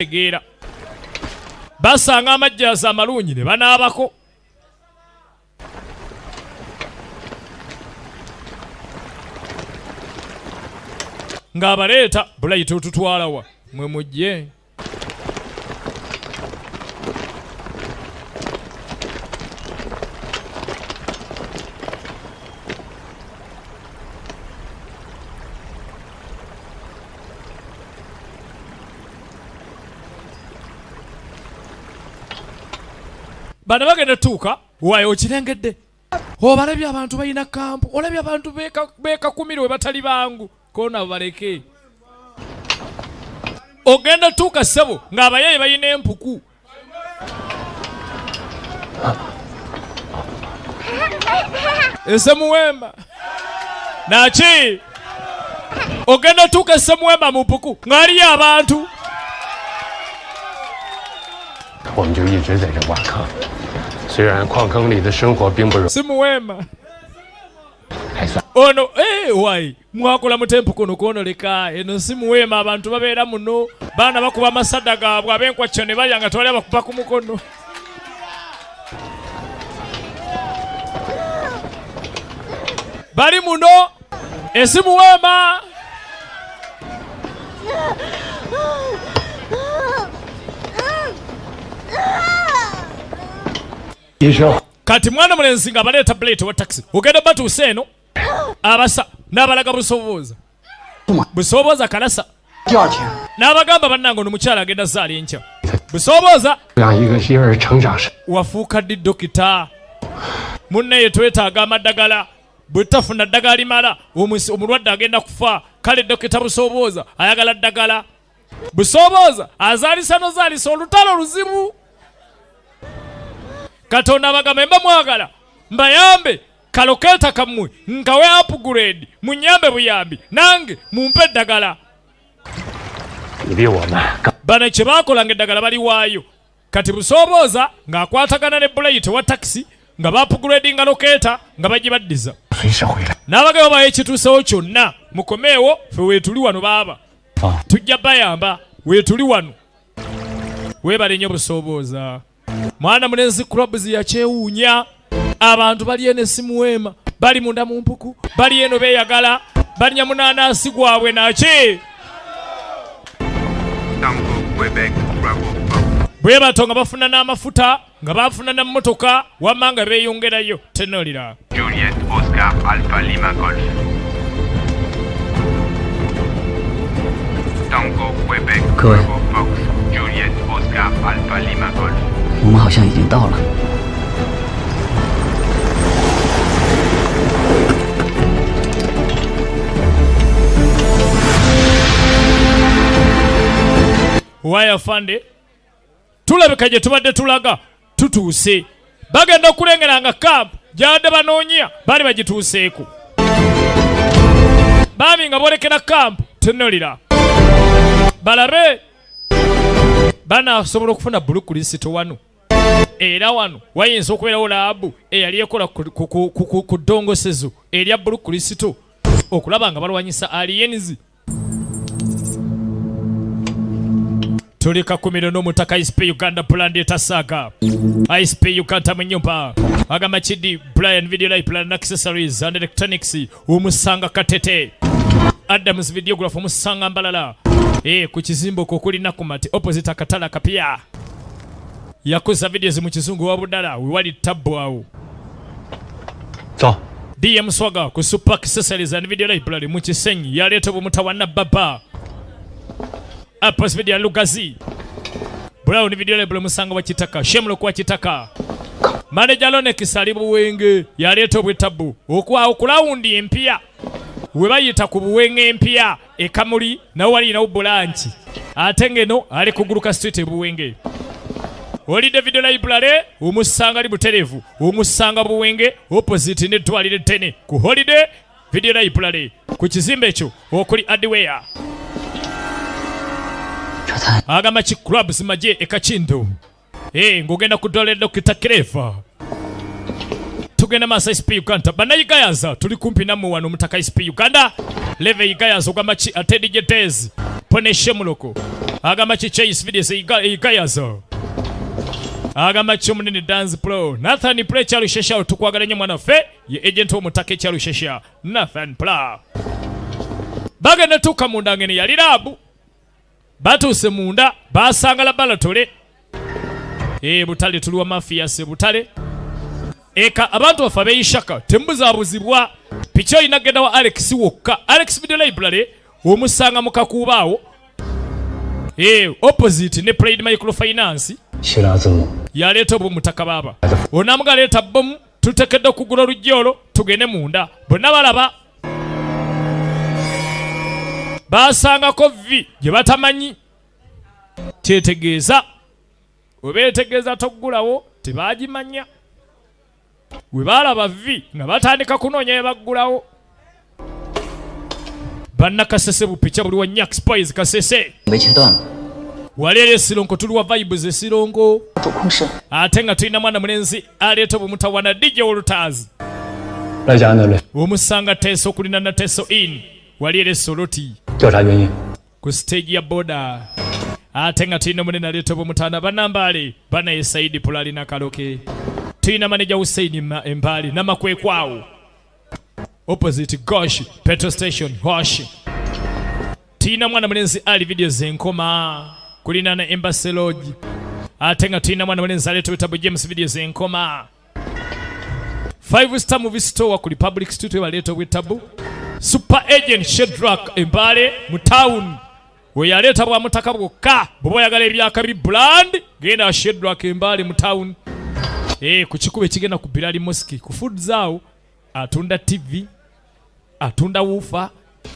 Tegera basanga amajjaza amalungi ne banaabako ng'abaleeta bulayita otutwalawa mwe mujje bana bagenda tuuka waayo okirengedde obalabye abantu balina kampu olabye abantu beekakumire we batali bangu koona baleke ogenda tuuka ssebo ng'abayayi balina empuku esemuwemba naki ogenda tuuka esemuwemba mu mpuku ng'aliyo abantu 我们就一直在这挖坑，虽然矿坑里的生活并不容易， simuwema 还算 ono wai mwakola mutempu kono kono leka eno simuwema abantu babeera muno baana bakuba amasada gaabwe ab'enkwacyo ne balya nga tewali abakuba ku mukono bali muno esimuwema kati mwana mulenzi nga baleeta buleti wa taxi ogenda batuuse eno abasa n'abalaga busoobooza busoobooza kalasa n'abagamba bannange ono mukyala agenda zaala enkya busoobooza 让一个婴儿成长是 wafuuka ddi dokita munneyo twetaaga amaddagala bwe tutafuna ddagala limala omulwadde agenda kufa kale dokita busoobooza ayagala ddagala busoobooza azaalisa nozaalisa olutalo luzibu katonda abagamba mba mwagala mbayambe kalokeeta kammwe nkawe upgrade munyambe buyambi nange mumpe eddagala 你比我们更 bano kye baakolanga eddagala baliwaayo kati busoobooza ng'akwatagana ne bulayiti wa takisi nga baapugradinga lokeeta nga bagibaddiza 随时回来。 n'abagabo bayo ekituusewo kyonna mukomeewo ffe weetuli wano baaba tujja bayamba weetuli wano weebale nnyo busoobooza mwana mulenzi clubs yakyewuunya abantu bali eno esimuweema bali munda mu mpuku bali eno beeyagala balya munaanaasi gwabwe naki bwe bato nga bafuna n'amafuta nga bafuna n'emmotoka wamma nga beeyongerayo tenolira Juliet Oscar Alpha Lima Golf. Tango Quebec Bravo Fox Juliet Oscar Alpha Lima Golf. 我们好像已经到了。 waya fande tulabika gye tubadde tulaga tutuuse bagenda okulengeranga kampu gyabadde banoonya baali bagituuseeko baami nga boolekera kampu tenolira balabe banaasobola okufuna bulukulisito wano era wano wayinza okubeerawo laabu eyali ekola ku ddongosezo erya bulukulisito okulaba nga balwanyisa aliens tuli kakumiro n'omutaka ISP Uganda plan etasaaga ISP Uganda mu nnyumba agamba kidi Brian Video Live Plan Accessories and Electronics omusanga Katete Adams Videograph omusanga Mbalala ku kizimbo kokuli nakumati opposite akatala kapya yakoza videos mu kizungu wa budala wali tabbo awo 走， DM Swaga ku Super Accessories and Video Live Plan mu Kisenyi yaleeta obumutawana baba Apos Video Lugazi Brown Video Live musanga wa kitaka Shemlo kwa kitaka Manager Lone Kisali buwenge yaleeta obwetabu okulawundi empya we bayita ku buwenge empya ekamuli nawo wali na ubulanchi ate ngeno ali kuguluka street buwenge oli Video Library omusanga ali buterevu omusanga buwenge opposite ne twalire tene ku Holiday Video Library ku kizimbe ekyo okuli Adware 这才 agamba ki clubs maje ekakindo ng'ogenda kudola Dr. Krefa tugenda masa ISP Uganda banayigayaza tuli kumpi nammwe wano mutaka ISP Uganda leve yigayaza ogamba ki ate DJ Tez pone shemuloko agamba chichase videos igayazo agamba chomunene dance pro Nathan Play chalushesha tukwagala nnyo mwana ffe ye agent omutaka chalushesha Nathan Play bagenda tuka munda ngene yali labu batuse munda basanga laboratory butale tuliwa mafia se butale eka abantu bafa beyishaka tembuzabuzibwa picha inagenda wa Alex wokka Alex Video Library omusanga mukakubaawo opposite ne Pride Microfinance yaleeta bomutaka baba onamuga leeta bomu tutekedde okugula olujjolo tugende munda bonna balaba basangako vi gye batamanyi kyetegeeza obeetegeeza toggulawo tebagimanya we balaba vi nga batandika kunoonya bye baggulawo banna kasese bupicha buli wa Nyak Spice kasese 没切断了， wali esironko tuliwa vibes esironko ate nga tulina mwana mulenzi aleeta obumutawana DJ Olutazi 赖家呢？ omusanga teso kulina na teso in wali esoloti 调查原因。 ku stage ya boda ate nga tulina munene aleeta obumutana banambale bana Saidi Pulali na Kaloke tulina manager Hussein Embali na Makwekwawo opposite Gosh petrol station Gosh tulina mwana mulenzi ali video zenkoma kulina na Embassy Lodge ate nga tulina mwana mulenzi aleeta obutabu James video zenkoma 5-star movie store ku Republic Studio baleeta obutabu Super Agent Shedrack Embale mu town we yaleeta bwa mutaka bwokka bwe yagala ebyakabi brand genda Shedrack Embale mu town ku kikube kigenda ku Bilali Mosque ku food zao atunda TV atunda wufa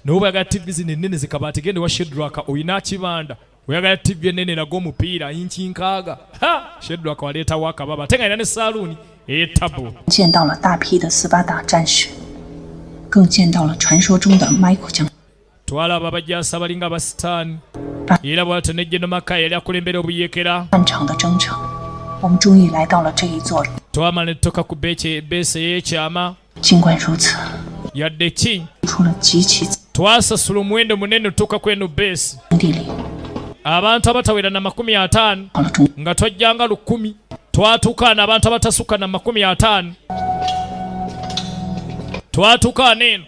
n'oba yagala TV zinene zikabati gende wa Shedrack oyina kibanda oyagala TV enene nago mupiira inchi nkaaga Shedrack waleeta waka baba tenga ina ne saluni tabo 见到了大批的斯巴达战士，更见到了传说中的 Michael 将 twalaba abajjasa balinga abasitaani era bw'atyo ne General Mackay yali akulembera obuyekera 漫长的征程，我们终于来到了这一座。 twamala ne tutoka ku beese y'ekyama 尽管如此， yadde ki 出了极其 twasasula omuwendo munene otuuka kweno beesi 营地里， abantu abatawera na 50 到了中 nga twajjanga 10 twatuukaana abantu abatasuka na 50 twatuukaana eno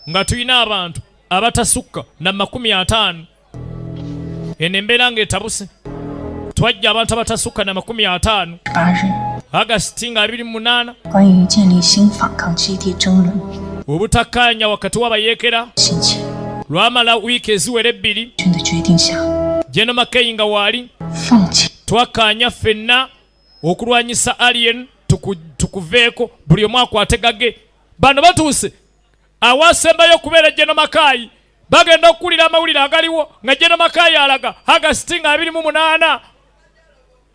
nga tulina abantu abatasukka na 50 eno embeera ng'etabuse twajja abantu abatasukka na 50 8日， August nga 28 关于建立新反抗基地争论 obutakkaanya wakati w'abayeekera 兴起， lwamala wiiki eziwera 2 军的决定下， General Mackay nga waali 放弃 twakkaanya ffenna okulwanyisa alien tukuveeko buli omu akwate gage bano batuuse awasembayo okubeera General Mackay bagenda okuwulira amawulire agaliwo nga General Mackay alaga August nga 28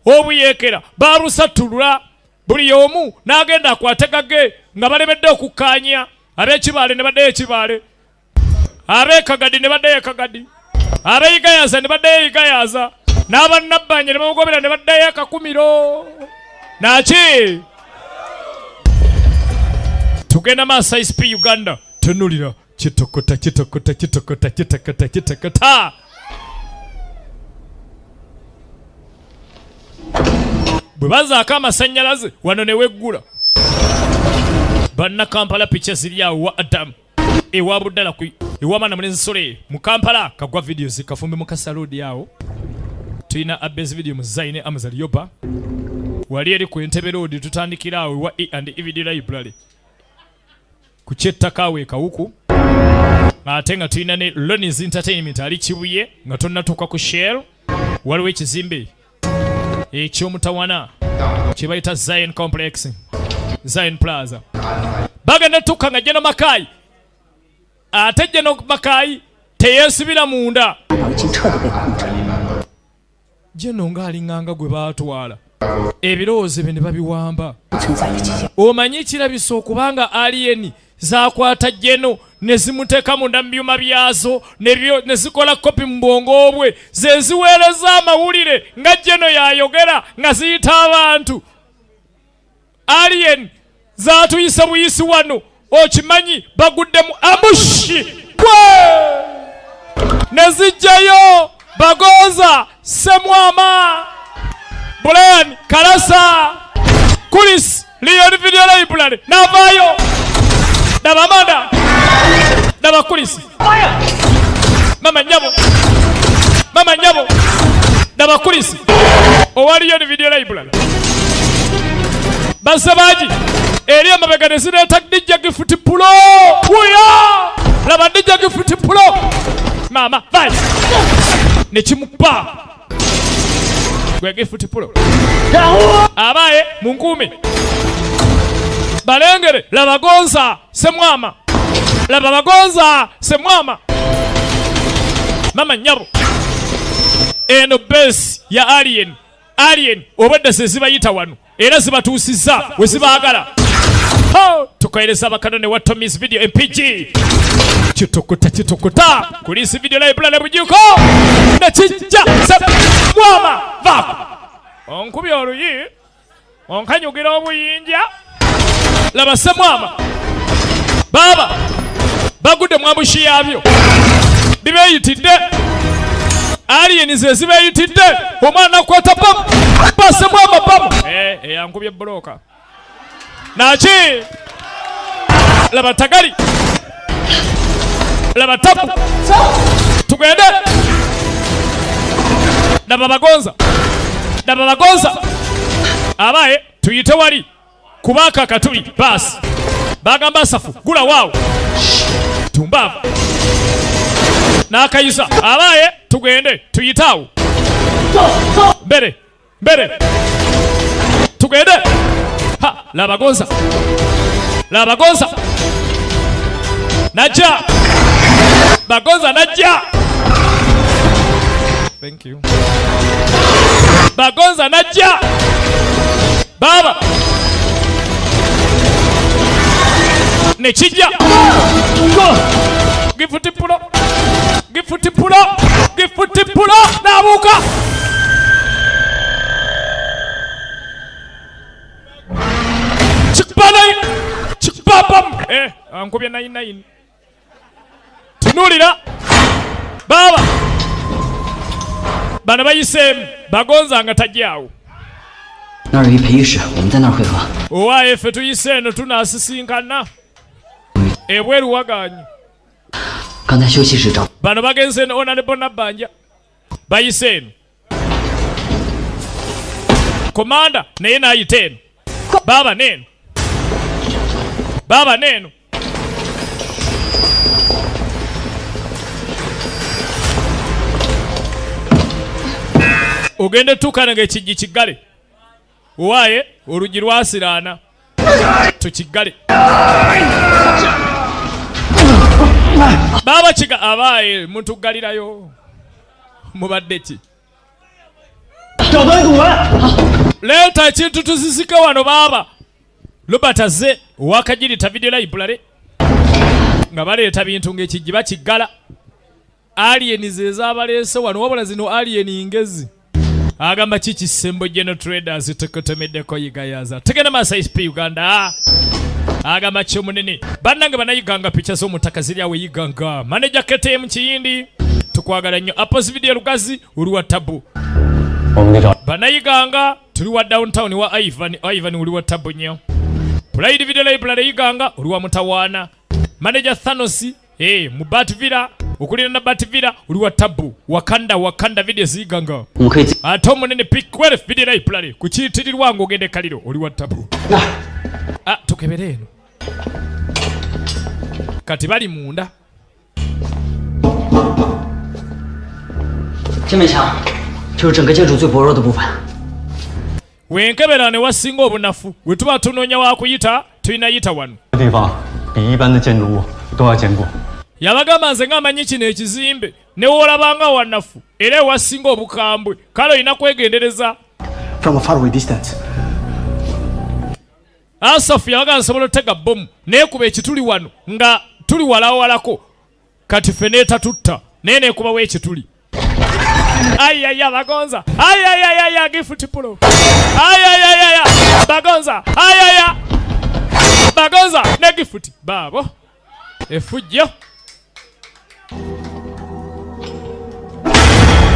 obuyeekera balusatulula buli omu n'agenda akwate gage nga balemedde okukkaanya ab'ekibaale ne baddeyo ekibaale ab'ekagadi ne baddeyo ekagadi abeyigayaza ne baddeyo yigayaza n'abannabbanja ne bamugobera ne baddayo akakumiro naki tugenda maaso ISP Uganda tunulira kitokota kitokota kitokota kitokota kitokota bwe bazaako amasannyalaze wano ne weggula banna Kampala picha ziri awo wa Adam ewa buddala ewa mwana mulenzi Sole mu Kampala kagwa videos kafumbe mu Kasalodi awo tulina abes video mu Zaine Amazali Yoba wali eri ku Entebbe Road tutandikira awo wa E&E Video Library ku kyettaka awo kawuku ate nga tulina ne Lonis Entertainment ali Kibuye nga tonnatuuka ku Shell waliwo ekizimbe eky'omutawana kye bayita Zion Complex Zion Plaza bagenda tukka nga General Mackay ate General Mackay teyeesibira munda 已经彻底被控制。 General ng'alinganga gwe baatwala ebirowoozo bye ne babiwamba 不存在的极限。 omanyi ekirabisa okubanga alien zakwata General ne zimuteeka munda mu byuma byazo ne zikola kopi mu bwongo bwe ze ziweereza amawulire nga General yayogera nga ziyita abantu alien zaatuyisa buyisi wano okimanyi bagudde mu ambushi nezijjayo Bagonza Semwama Brian Kalasa Kulis Leon Video Library navayo daba Manda daba Kulis Mama Nyabo daba Kulis owali Leon Video Library basabaji eri amabega nezireta DJ Gift Pulo uya laba DJ Gift Pulo mama vai nechimupa gwe Gift Pulo abaye munkumi balengere laba Gonza Semwama laba Bagonza Semwama mama Nyabo eno base ya Alien obadde sezibayita wano era zibatuusiza we zibaagala tukaeleza bakanone wa Tommy's Video MPG chitukuta kulisi Video Library bujuko na kijja Semwama vako onkubi oluyi onkanyugira obuyinja laba Semwama baba bagudde mwabushi yabyo bibeyitidde Alien zibeyitidde omwana kwata pam Semwama pam yankubye broka nachi laba tagali laba tapu tugende laba Bagonza abaye tuyite wali kubaka katuli basi bagamba safu gula wao tumbava nakayisa abaye tugende tuyitawo mbere tugende ha laba Bagonza najja Bagonza najja thank you Bagonza najja baba nechijja Gift Pulo nabuka chikpapam ankubye 99 tunulira baba bana bayise Bagonza nga tajjawo 那儿有一培育室，我们在那儿汇合。 owaye ffe tuyise eno tunasisinkana ebweru waganye 刚才休息室找 bano bagenze eno Honorable Nabbanja bayise eno komanda naye nayita eno baba neno ogende tukana ng'ekijji kiggale owaye olugi lwasiraana tukiggale baba kiga abaye mutugalirayo mubadde ki leeta ekintu tuzisika wano baba Robert azze owakagirita Video Library nga baleeta bintu ng'ekijji bakiggala Alien zezabaleese wano wabula zino Alien ngezi agamba kiki Sembo General Traders tukotomeddeko yigayaza tegenda masa SP Uganda agamba kyomunene bannange banayiganga picha z'omutaka ziri awe yiganga manager KTM Kiyindi tukwagala nnyo Apples Video Lugazi oluwa tabu banayiganga tuli wa downtown wa Ivan uli wa tabu nnyo Pride Video Library yiganga oluwa Mutawana manager Thanos mu Batvilla okulira na Batvilla uli wa tabu Wakanda video ziganga ate munene Pick Video Library kukiyitirirwa ngo ogende kaliro oli wa tabu tukebere eno kati bali munda 这面墙就是整个建筑最薄弱的部分。 wenkebera ne wasinga obunafu we tuba tunoonya wakuyita tuyinayita wano 地方比一般的建筑物都要坚固。 yabagamba nze ng'amanyi kino ekizimbe ne woolabanga wannafu era ewasinga obukambwe kale olina kwegendereza. From a faraway distance. Asafu yabaga nsobola otega bomu neekuba ekituli wano nga tuli walawalako kati feneta tutta naye neekubawo ekituli. Ayaya Bagonza, ayaya Gift Pulo, ayaya Bagonza, ayaya Bagonza ne Gift babo efujjo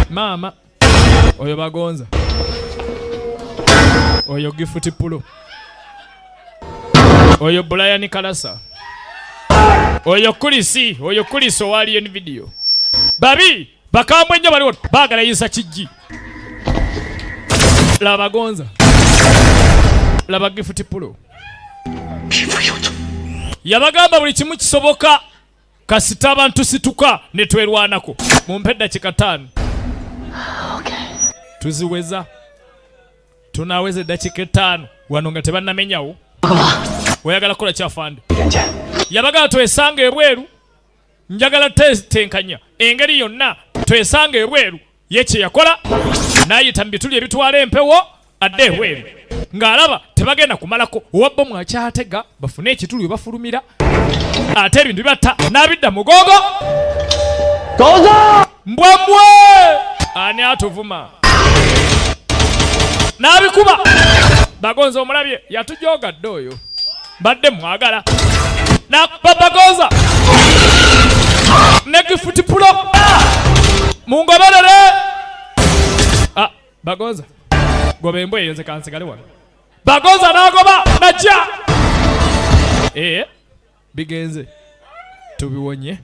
Mama oyo bagonza oyo Gift Pulo oyo Brian Kalasa oyo Kulisi owaliyo ni video babi bakambwe nnyo baliwo baagala yisa kijji laba gonza laba Gift Pulo yabagamba buli kimu kisoboka kasita abantu situka ne twerwanako mumpe dakika 5 tuziweza tunaweza dakika 5 wano nga tebannamenyawo oyagala kola kyafande yabagala twesange ebweru njagala tenkanya engeri yonna twesange ebweru yeche yakola nayita mbituli ebitwala empewo adde ebweru ng'alaba tebagenda kumalako owabbo mwakyatega bafune ekituli bafulumira ate ebintu bibatta n'abidda mugogo mbwambwe ani atuvuma n'abikuba bagonza omulabye yatujogadde oyo badde mwagala bagonza ne Gift Pulo mungoberere bagonza goba embwa eyo nze kansigale wano bagonza n'agoba najja bigenze tubiwonye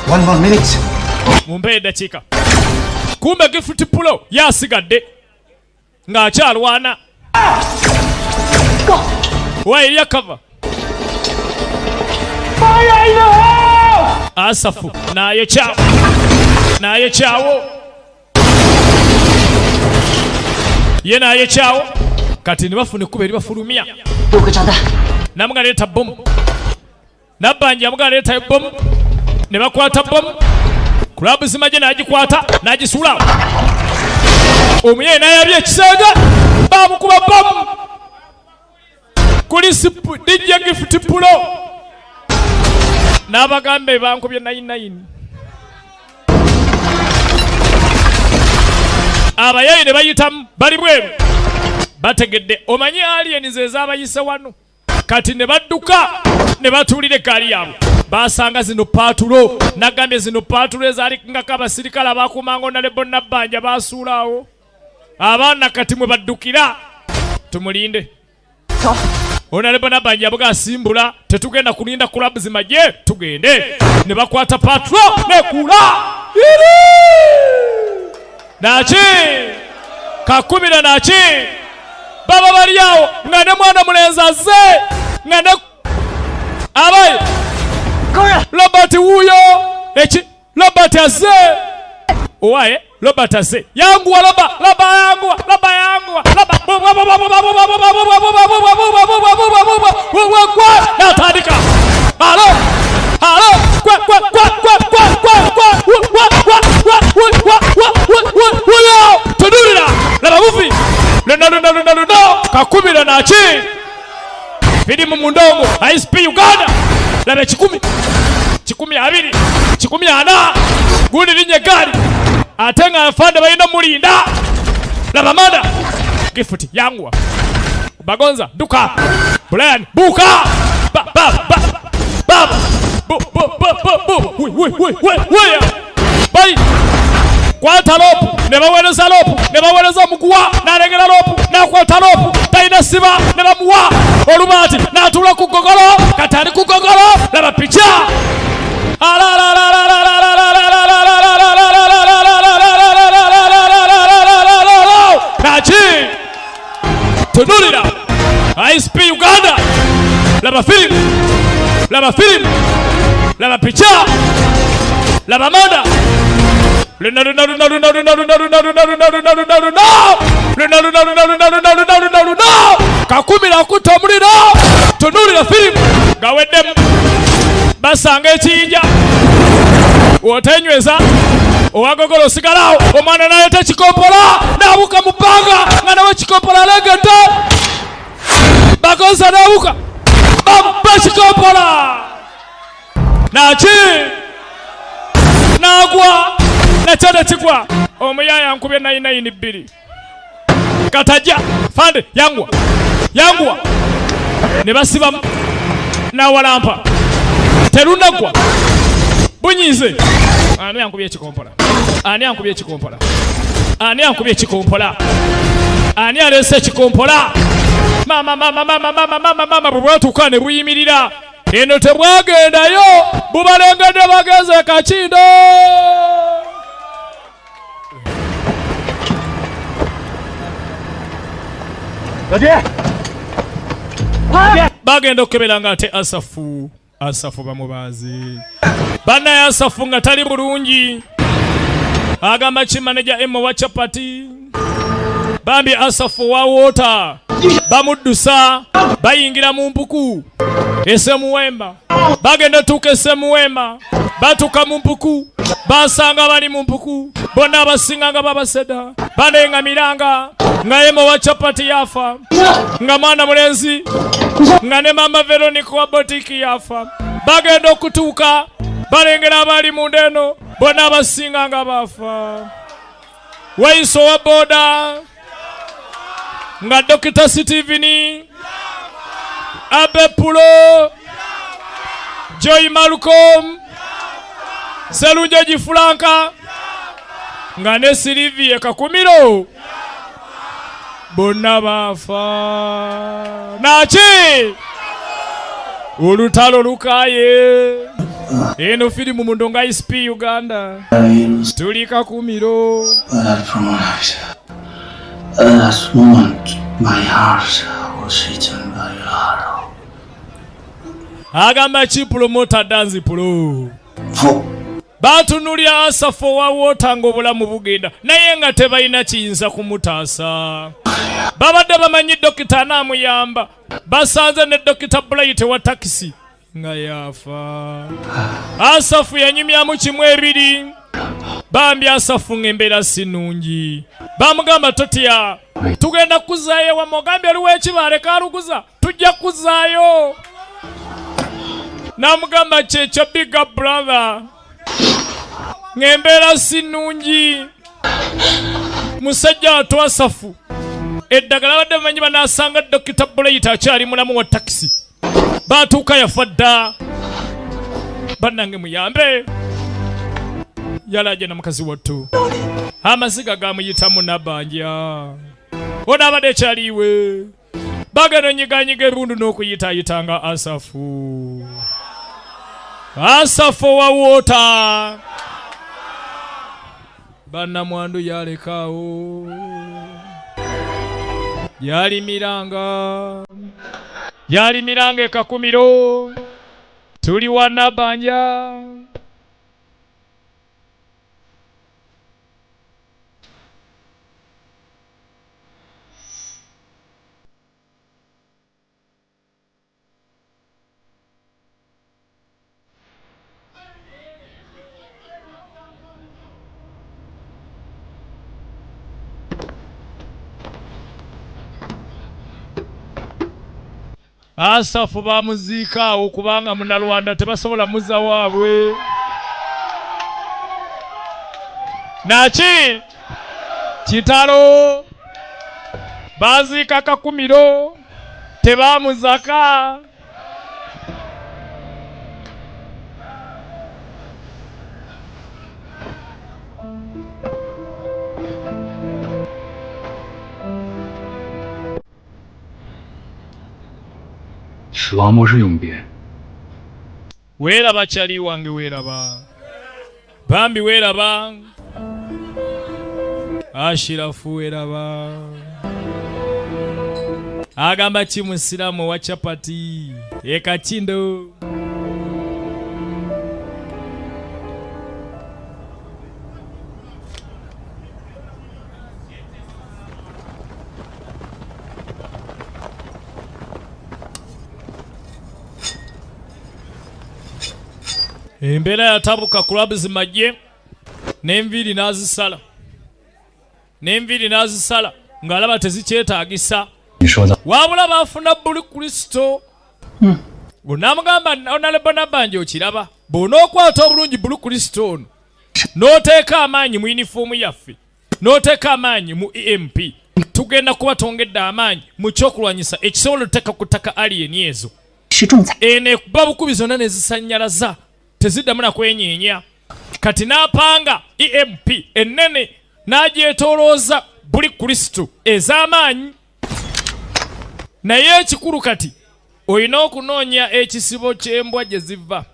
1 more minute. mumpe eddakiika kumbe Gift Pulo yasigadde ng'akyalwana wairya kava asafu naye kyawo ye naye kyawo kati nibafuna ekkuba eribafulumya namuga leeta bomu nabbanja amuga leeta bomu ne bakwata bomu kulabu zimaje nagikwata nagisulawo omuyeyi nayabya ekisenge bamukuba bomu kuli DJ Gift Pulo n'abagambe bankubye 99 abayeyi ne bayitamu bali bweru bategedde omanyi aliens ez'abayise wano kati ne badduka ne batuulira ekkaali yaabwe basanga zino paatulo nagambye zino paatulo ezaalingako abasirikale abakumango nale bonna bbanja basuulaawo abaana kati mwe baddukira tumulinde onale bonna bbanja abuga asimbula tetugenda kulinda kulabu zimaje tugende ne bakwata paatulo nekula naki kakubira naki baba bali awo nga ne mwana mulenzi azze nga ne abaye Robert wuyo Robert azze owaye Robert azze yanguwa yanguwa natandika tudulira laba bufi kakubira naki firimu mundongo ISP Uganda laba 10 200 140 gundi linye gari ate nga afande balina mulinda laba manda Gift yangwa bagonza duka Brian buka bai kwata lopu ne bawereza lopu ne bawereza omuguwa n'alegera lopu n'akwata lopu talina siba ne bamuwa olubaati n'atuula ku ggogolo kati ali ku ggogolo laba pica naki tunulira ISP Uganda laba filimu laba pica laba manda kakumira akutta omuliro tunulira filimu gaweddemu basanga ekiyinja otenyweza owagogola osigalawo omwana naleta ekikopola nabuka mu bbanga nga nawe ekikopola alegedde bagonza nabuka bamuba ekikopola naki nagwa nakyo nekigwa omuyaya nkubye 992 katajja fande yangwa ne basibamu nawalampa terunagwa bunyize ani yankubye ekikompola Ani ankubye ekikompola? Ani ankubye ekikompola? Ani alese ekikompola? Mama bwe bwatuuka ne buyimirira. Eno tebwagendayo, bubalengedde bageze Kakindo. Bagenda okukebera nga ate Asafu bamubazi. Bannaye Asafu nga tali bulungi. Agamba kimaneja Emma wa Chapati. Bambi Asafu wa Wota. Bamuddusa. Bayingira mu mpuku. Esemuwemba. Bagenda tuuka Esemuwemba. Batuuka mu mpuku. Basanga bali mu mpuku. Bonna abasinga nga babaseda. Banengamiranga. Nga Emma wa Chapati yafa. Nga mwana mulenzi. Nga ne mama Veronica wa botiki yafa. Bagenda okutuuka. Balengera abali mu ndeno. Bonna abasinga nga bafa. Waiso wa boda. Nga Dr. Steveni. Abe Pulo. Joy Malcolm. Selunja Jifranka. Nga ne Sylvie Kakumiro. Bonna bafa. Naki? Olutalo lukaye. Eno filimu mu Ndonga ISP Uganda. Tuli Kakumiro. At moment, my heart was eaten by Laro. Agamba chi promoter Danzi Pro. Batunulya Asafu wa Wota ng'obulamu bugenda naye nga tebalina kiyinza kumutaasa. Babadde bamanyi Dokita anaamuyamba. Basanze ne Dokita Bright wa taxi nga yafa. Asafu yanyumyamu kimu ebiri. Bambi Asafu ng'embeera si nnungi. Bamugamba totya. Tugenda kuzaayo wa Mugambi aliwo ekibaale kaaluguza. Tujja kuzaayo. Namugamba kyekyo big brother. Ng'embeera si nnungi. Musajja wattu Asafu. Eddagala badde bamanyi banaasanga Dokita Bright akyali mulamu wa taxi. Baatuuka yafa dda. Bannange muyambe. Yalaje na mukazi wattu. Amaziga gamuyitamu Nabanja. Ono abadde kyaliwe. Bagenda nyiganyiga ebundu n'okuyitaayitanga Asafu. Asafu wa Wota. Bannamwandu yalekaawo. Yalimiranga e Kakumiro. Tuli wa Nabanja. Asafu bamuziikaawo kubanga Munnalwanda tebasobola muzza waabwe. Naki? Kitalo. Baziika Kakumiro. Tebamuzaka. Weeraba kyali wange weeraba. Bambi weeraba. Ashirafu weeraba. Agamba ki Musiramu wa Chapati e Kakindo. Embeera yatabuka club zimajje n'enviiri n'azisala ng'alaba tezikyetaagisa. Wabula baafuna buli Kristo. Namugamba Honorable Nabanja okiraba bw'onookwata obulungi buli Kristo ono n'oteeka amaanyi mu yunifoomu yaffe n'oteeka amaanyi mu EMP tugenda kuba tongedde amaanyi mu kyokulwanyisa ekisobola okuteeka ku ttaka alien ezo. Eno ekuba bukubi zonna ne zisanyalaza. Teziddamu na kwenyeenya. kati n'apanga EMP ennene n'agyetolooza buli kristo ez'amaanyi. Naye ekikulu kati olina okunoonya ekisibo ky'embwa gye ziva.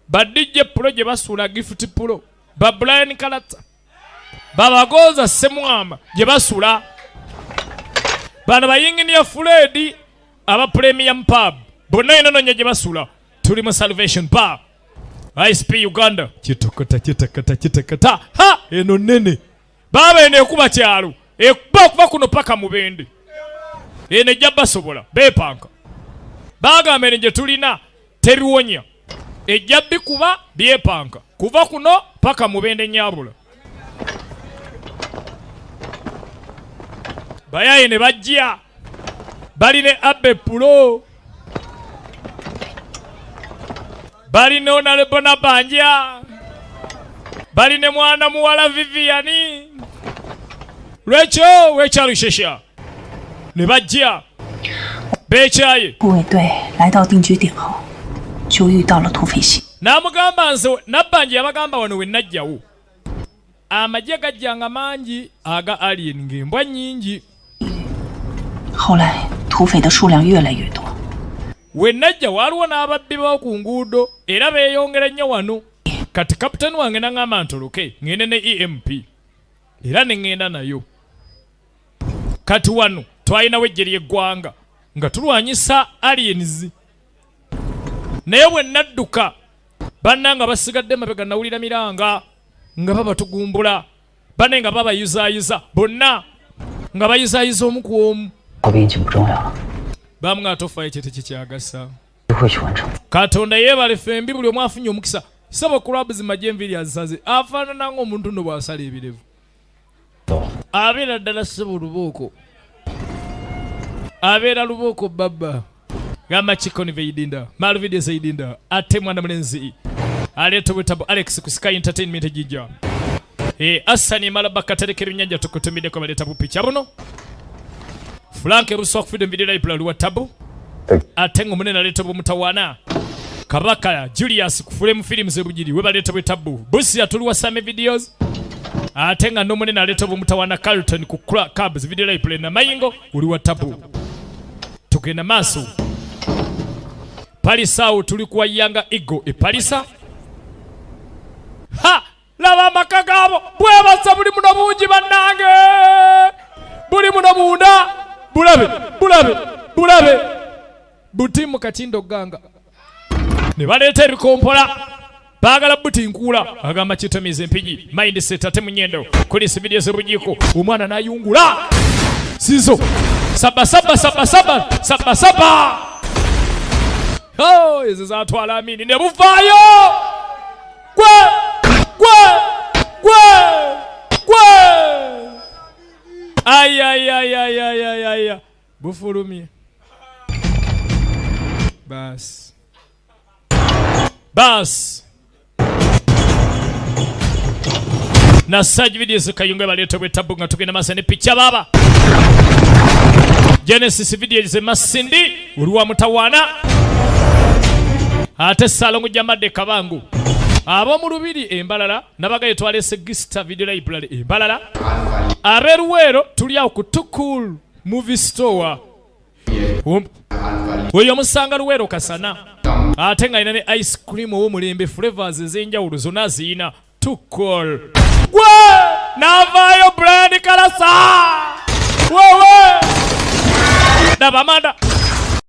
Badijje pulo gye basuula gifuti pulo. Ba Brian Kalata. Babagoza Semwama gye basula. Bano bayinginiya Fred aba Premium Pub. Bonna inonoonya gye basula. Tuli mu Salvation Bar. ISP Uganda. Kitakata. Ha! Eno nene. Baba eno ekuba kyalo. Ekuba okuva kuno paka Mubende. Eno ejja basobola. Beepanka. Bagamba eno gye tulina tebiwonya. Ejja bikuba byepanka. Kuva kuno paka Mubende Nyabula. Bayaye ne bajja. Baline Abbe Pulo. Baline Honorable Nabanja. Baline mwana muwala Viviani. Rachel Lushesha. Ne bajja. Bechaye. 护卫队来到定居点后，就遇到了土匪袭。 N'amugamba nze Nabanja yabagamba wano we najjawo. Amagye gajjanga mangi aga alien ng'embwa nnyingi. 后来土匪的数量越来越多， We najja waliwo n'ababbi b'oku nguudo era beeyongera nnyo wano. Kati kapitaani wange n'aŋŋamba ntoloke ngende ne EMP era ne ŋŋenda nayo. Kati wano twalinawo eggye ly'eggwanga nga tulwanyisa aliens. Naye bwe nadduka bannanga basigadde mabega nawulira miranga nga babatugumbula. Banne nga babayuzaayiza bonna nga bayuzaayiza omu ku omu. 逃避已经不重要了， Bamwe atofa ekyo tekikyagasa. 会去完成。 Katonda yeebale fembi buli omu afunye omukisa. Saba kulabu zimajje enviri azisaze. Afaanana ng'omuntu nno bw'asala ebirevu. Abeera ddala ssebo lubooko. Abeera lubooko baba. Gamba Chikoni Veidinda. Malu video Zeidinda. Ate mwana mulenzi. Aleto wetabu Alex ku Sky Entertainment jijja. Asani malaba katerekera nyanja tukutumide kwa baleta bupicha buno. Frank Rusok Freedom Video Library wa tabu. Atengo munene aleto bumutawana. Kabaka Julius ku Frame Films ebujiri we baleta wetabu. Busi atuluwa same videos. Atenga no munene aleto bumutawana Carlton ku Cubs Video Library na mayingo uli wa tabu. Tugenda maso. Palisa tulikuwa Yanga Ego Palisa. Ha! Lava makagabo bwebaza buli muno bungi bannange. Buli muno munda. Bulabe. Butimu Katindo Ganga. Ne baleeta ebikompola. Baagala buti nkula. Agamba kitamize empigi. Mindset ate munyendo. Kuli video z'ebujiko. Omwana n'ayungula. Sizo. Saba. Oh, ezo zatwala amini ne buvaayo. Gwe. Ay. Bufulumye. Bas. Na Saj videos kayunga baleta bwetabu nga tugenda masane picha baba. Genesis videos masindi uruwa mutawana. Ate Salongo Jamadde Kabangu. Abo mu lubiri embalala nabagaye twalese Gista Video Library embalala. Aberuwero tuli awo ku Tukul Movie Store. Oyo musanga Luwero Kasana. Ate nga ina ne ice cream ow'omulembe flavors ez'enjawulo zonna ziina Tukul. Gwe! Navayo Brian Kalasa! Wewe! Nabamanda!